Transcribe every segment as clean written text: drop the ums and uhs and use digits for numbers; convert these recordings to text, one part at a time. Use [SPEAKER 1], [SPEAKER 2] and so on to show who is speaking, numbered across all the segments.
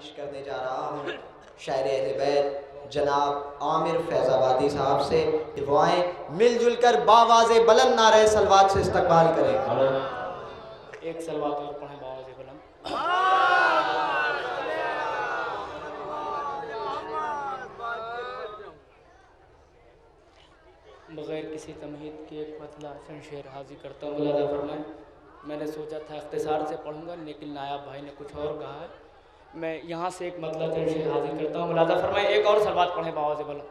[SPEAKER 1] फरमाइश करने जा रहा हूँ शायर अहले बैत जनाब आमिर फैजाबादी साहब से। दुआएं मिलजुल कर बावाज़े बुलंद नारे सलवात से इस्तकबाल करें।
[SPEAKER 2] एक सलवात और पढ़ें बावाज़े बुलंद। बग़ैर किसी तमहीद के एक मतला शेर हाजिर करता हूँ। मुलाज़ा फरमाएं। मैंने सोचा था इख्तिसार से पढ़ूंगा लेकिन नायाब भाई ने कुछ और कहा है। मैं यहाँ से एक मतला शेर हाजिर करता हूँ। मुलाज़ा फरमाएं। एक और सलवात पढ़ें बावाज़े बुलंद।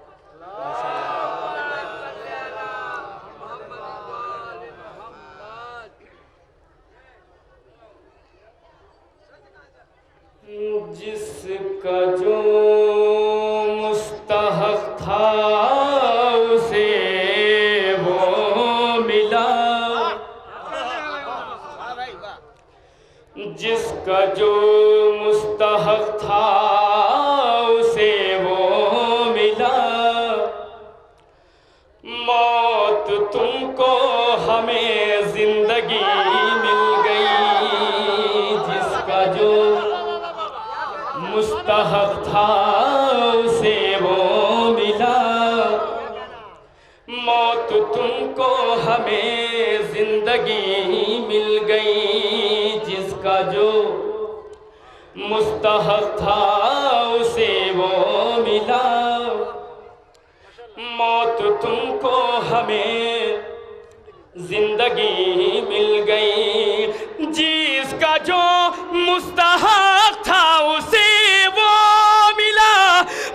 [SPEAKER 2] जिसका जो मुस्तहक़ था उसे वो मिला, जिसका जो मुस्तहक़ था उसे वो मिला। मौत तुमको हमें जिंदगी मिल गई, जिसका जो मुस्तहक़ था उसे वो मिला। मौत तुमको हमें जिंदगी मिल गई, जिसका जो मुस्तहक़ था उसे वो मिला। मौत तुमको हमें जिंदगी मिल गई, जिसका जो मुस्तहक़ था उसे वो मिला।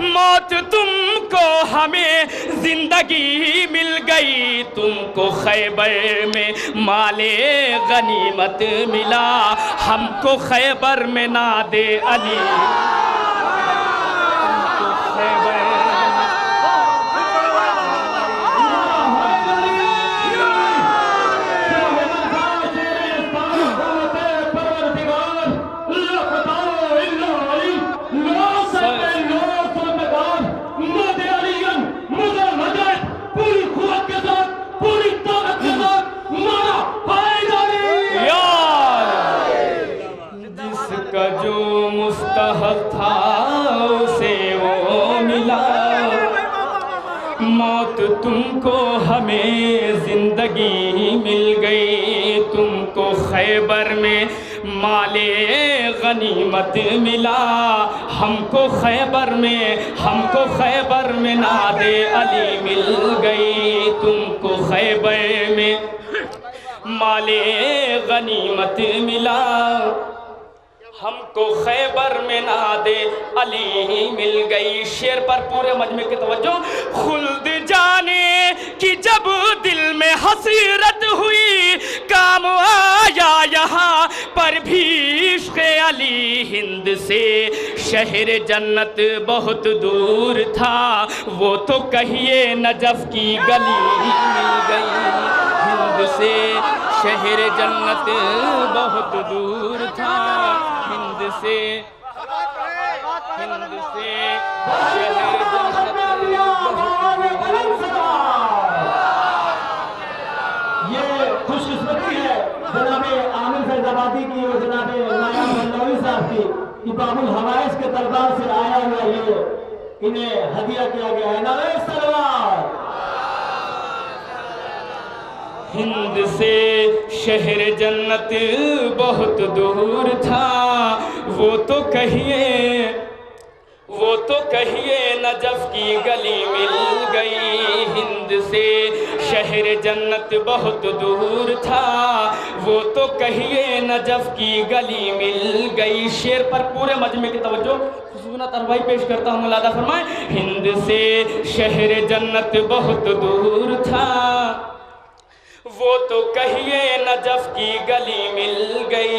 [SPEAKER 2] मौत तुमको हमें जिंदगी मिल गई, तुमको खैबर में माले गनीमत मिला, हमको खैबर में नादे अली। जो मुस्तहक़ था उसे वो मिला। मौत तुमको हमें जिंदगी मिल गई, तुमको खैबर में माले गनीमत मिला, हमको खैबर में नादे अली मिल गई, तुमको खैबर में माले गनीमत मिला, हमको खैबर में नादे अली मिल गई। शेर पर पूरे मजमे की तवज्जो। खुल्द जाने कि जब दिल में हसरत हुई, काम आया यहाँ पर भी इश्क़ अली। हिंद से शहर जन्नत बहुत दूर था, वो तो कहिए नजफ की गली मिल गई। हिंद से शहर जन्नत बहुत दूर था, हिंद से शहर जन्नत
[SPEAKER 3] ये खुशकिस्मती है जनाबे आमिर फैजाबादी की और जनाबे नायाब बंदौली साहब की कि बाबुल हवाइज के दरबार से आया हुआ ये इन्हें हदिया किया गया है। नारे सलवात।
[SPEAKER 2] हिंद से शहर जन्नत बहुत दूर था, वो तो कहिए नजफ की गली मिल गई। हिंद से शहर जन्नत बहुत दूर था, वो तो कहिए नजफ की गली मिल गई। शेर पर पूरे मजमे की तवज्जो सुना तरवाई पेश करता हूँ। मुलाज़ा फरमाएं। हिंद से शहर जन्नत बहुत दूर था, वो तो कहिए नजफ की गली मिल गई।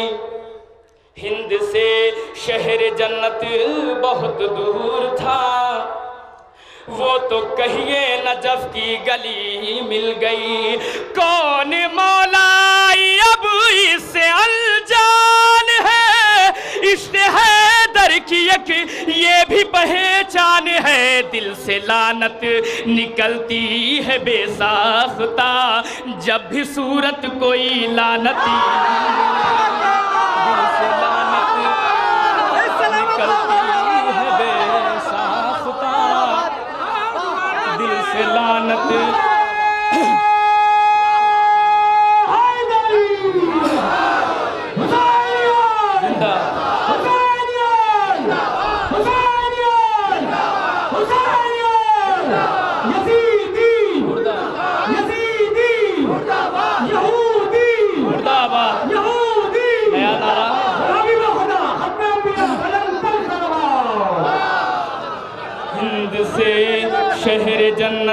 [SPEAKER 2] हिंद से शहर जन्नत बहुत दूर था, वो तो कहिए नजफ की गली मिल गई। कौन मौलाई अब इससे अनजान है, इश्क़ हैदर की एक ये भी पहचान है। दिल से लानत निकलती है बेसाख्ता, जब भी सूरत कोई लानती। दिल से लानत निकलती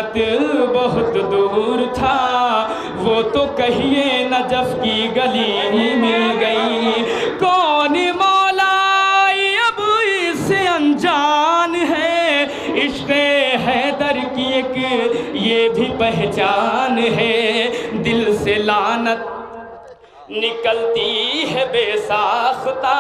[SPEAKER 2] जन्नत बहुत दूर था, वो तो कहिए नजफ की गली मिल गई। कौन मौलाई अब इससे अनजान है, इश्क़ हैदर की एक ये भी पहचान है। दिल से लानत निकलती है बेसाख्ता,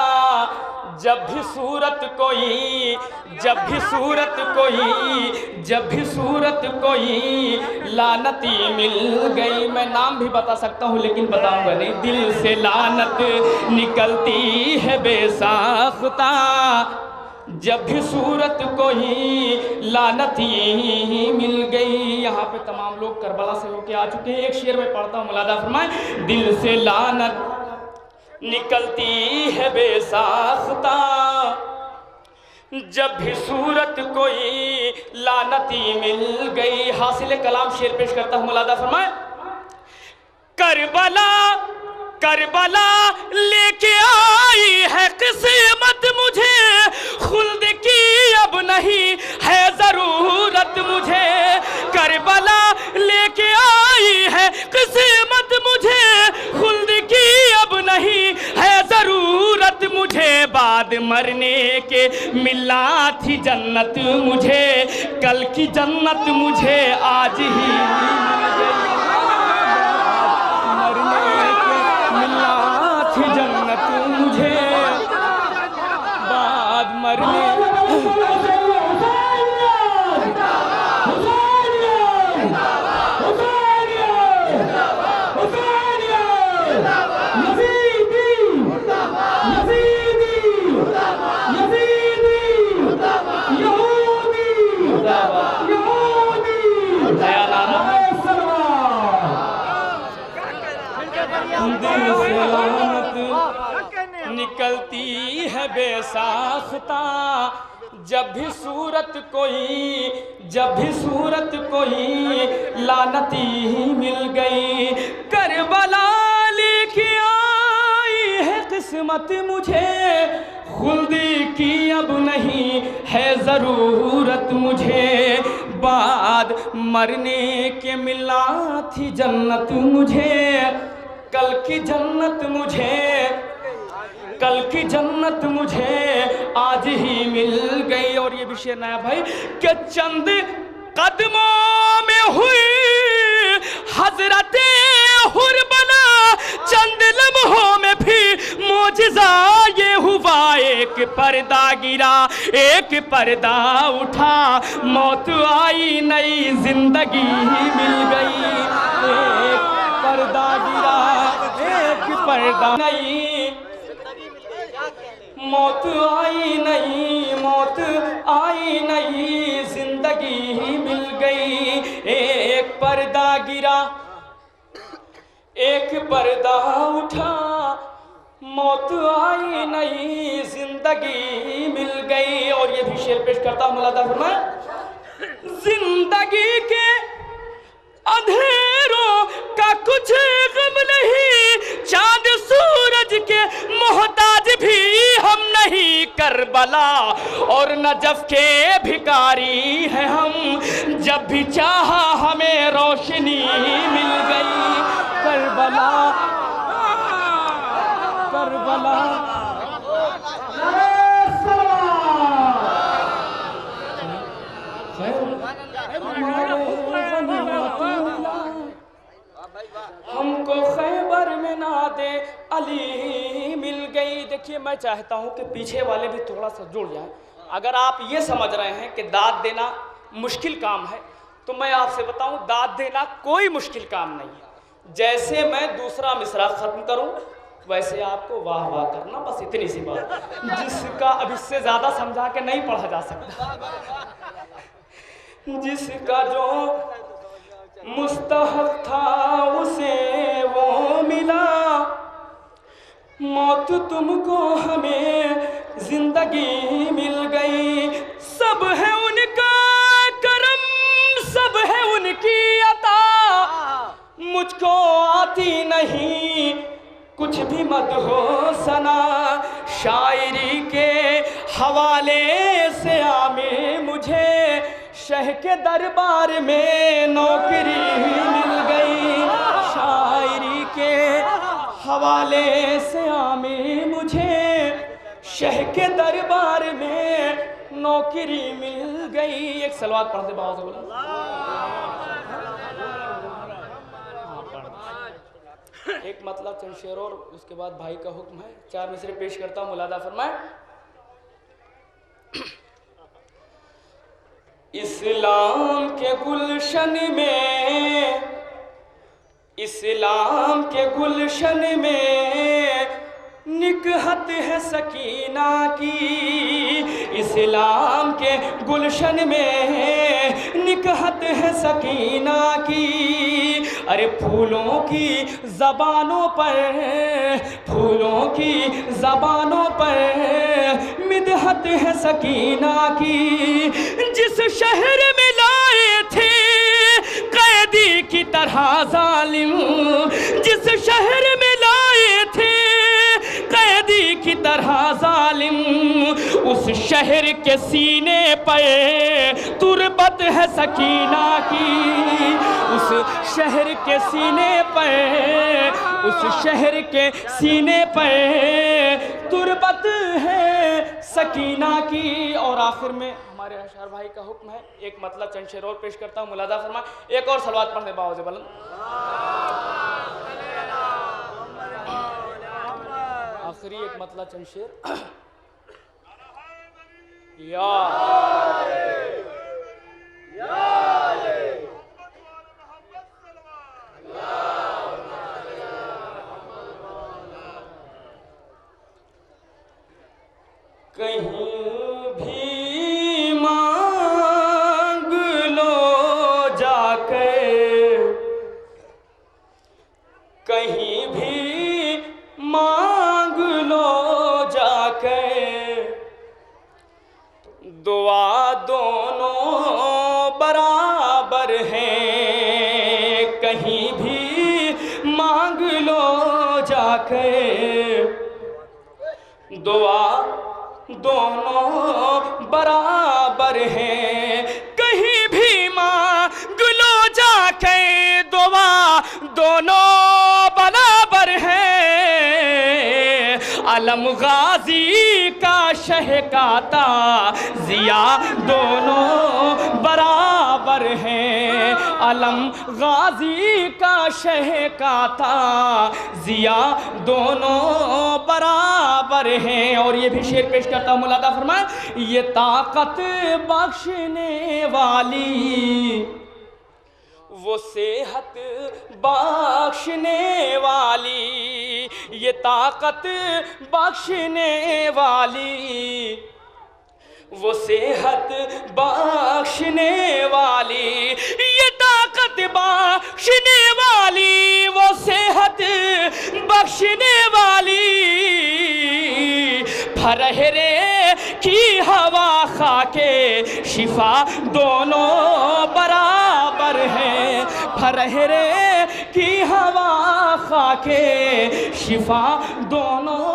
[SPEAKER 2] जब भी सूरत कोई, जब भी सूरत कोई, जब भी सूरत कोई लानती मिल गई। मैं नाम भी बता सकता हूँ लेकिन बताऊंगा नहीं। दिल से लानत निकलती है बेसाख्ता, जब भी सूरत कोई लानती मिल गई। यहाँ पे तमाम लोग करबला से होके आ चुके हैं। एक शेर में पढ़ता हूँ, मुलादा फरमाए। दिल से लानत निकलती है बेसाख्ता, जब भी सूरत कोई लानती मिल गई। हासिल कलाम शेर पेश करता हूँ, मुलादा फरमाए। करबला करबला लेके आई है किस्मत मुझे, खुल्द की अब नहीं है जरूरत मुझे। करबला लेके आई है किस्मत मुझे, खुल्द की अब नहीं है जरूरत मुझे। बाद मरने के मिला थी जन्नत मुझे, कल की जन्नत मुझे आज ही मिल गई। जन्नत मुझे बाद मरने निकलती है बेसाख्ता, जब भी सूरत कोई, जब भी सूरत कोई लानती मिल गई। करबला लेके आई है किस्मत मुझे, खुल्दी की अब नहीं है ज़रूरत मुझे। बाद मरने के मिला थी जन्नत मुझे, कल की जन्नत मुझे, कल की जन्नत मुझे आज ही मिल गई। और ये भी शेर नया भाई कि चंद कदमों में हुई हजरते हुर बना, चंद लम्हों में भी मोजिज़ा ये हुआ। एक पर्दा गिरा, एक पर्दा उठा, मौत आई नई जिंदगी मिल गई। एक पर्दा गिरा, एक पर्दा नई, मौत आई नहीं, मौत आई नहीं, जिंदगी मिल गई। एक पर्दा गिरा, एक पर्दा उठा, मौत आई नहीं, जिंदगी मिल गई। और ये भी शेर पेश करता हूँ, मुलादा फरमाए। जिंदगी के अंधेरों का कुछ गम नहीं, चांद सूरज के मोहताज भी हम नहीं। करबला और नजफ के भिखारी हैं हम, जब भी चाहा हमें रोशनी मिल गई। करबला करबला हमको खैबर में ना दे अली मिल गई। देखिए, मैं चाहता हूं कि पीछे वाले भी थोड़ा सा जुड़ जाएं। अगर आप ये समझ रहे हैं कि दाद देना मुश्किल काम है, तो मैं आपसे बताऊं, दाद देना कोई मुश्किल काम नहीं है। जैसे मैं दूसरा मिसरा खत्म करूं, वैसे आपको वाह वाह करना, बस इतनी सी बात, जिसका अब इससे ज्यादा समझा के नहीं पढ़ा जा सकता। जिसका जो मुस्तहक था उसे वो मिला, मौत तुमको हमें जिंदगी मिल गई। सब है उनका करम, सब है उनकी अता, मुझको आती नहीं कुछ भी मत हो सना। शायरी के हवाले से आमे मुझे शह के दरबार में नौकरी मिल गई, शायरी के हवाले से आमिर मुझे शह के दरबार में नौकरी मिल गई। एक सलवात पढ़ दे बाबा से बोला। एक मतलब चंद शेर और उसके बाद भाई का हुक्म है। 4 मिसरे पेश करता हूं, मुलादा फरमाए। इस्लाम के गुलशन में, इस्लाम के गुलशन में निकहत है सकीना की, इस्लाम के गुलशन में निकहत है सकीना की। अरे फूलों की ज़बानों पर, फूलों की ज़बानों पर मिदहत है सकीना की। जिस शहर में लाए थे कैदी की तरह जालिम, जिस शहर में लाए थे कैदी की तरह जालिम, उस शहर के सीने पे तुरबत है सकीना की। उस शहर के सीने पे, उस शहर के सीने पे तुरबत है सकीना की। और आखिर में हमारे अशआर भाई का हुक्म है, एक मतलब चंद शेर और पेश करता हूँ, मुलादा फरमा। एक और सलवात पढ़ दे बाबा से बुलंद। आखिरी एक मतलब चंद शेर। या कहीं भी मांग लो जाकर, कहीं भी मांग लो जाकर, दुआ दोनों बराबर हैं। कहीं भी मांग लो जाकर, दुआ दोनों बराबर हैं। कहीं भी मांग लो जाके, दुआ दोनों बराबर हैं। अलम गाजी का शह का ताज़िया दोनों बराबर हैं। अलम गाजी का शह का ताज़िया दोनों बराबर हैं। और ये भी शेर पेश करता हूँ, मुलादा फरमाए। ये ताकत बख्शने वाली, वो सेहत बख्शने वाली, ये ताकत बख्शने वाली, वो सेहत बख्शने वाली, ये ताकत बख्शने वाली, वो सेहत बख्शने वाली। फरहरे की हवा खाके शिफा दोनों बराबर हैं। फरहरे की हवा खाके शिफा दोनों